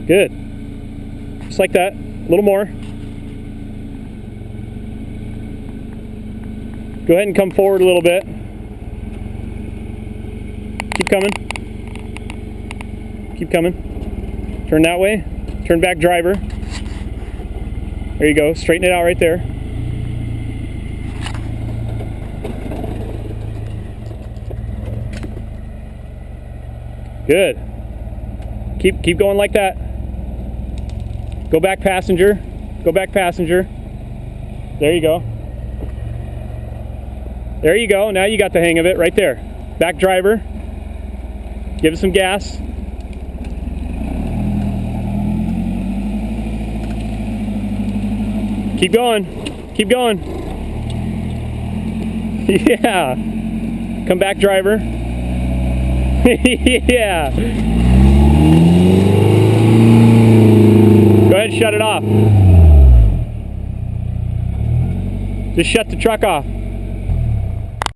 Good. Just like that. A little more. Go ahead and come forward a little bit. Keep coming. Keep coming. Turn that way. Turn back driver. There you go. Straighten it out right there. Good. Keep going like that. Go back passenger. Go back passenger. There you go. There you go. Now you got the hang of it right there. Back driver. Give it some gas. Keep going. Keep going. Yeah. Come back, driver. Yeah. Go ahead and shut it off. Just shut the truck off.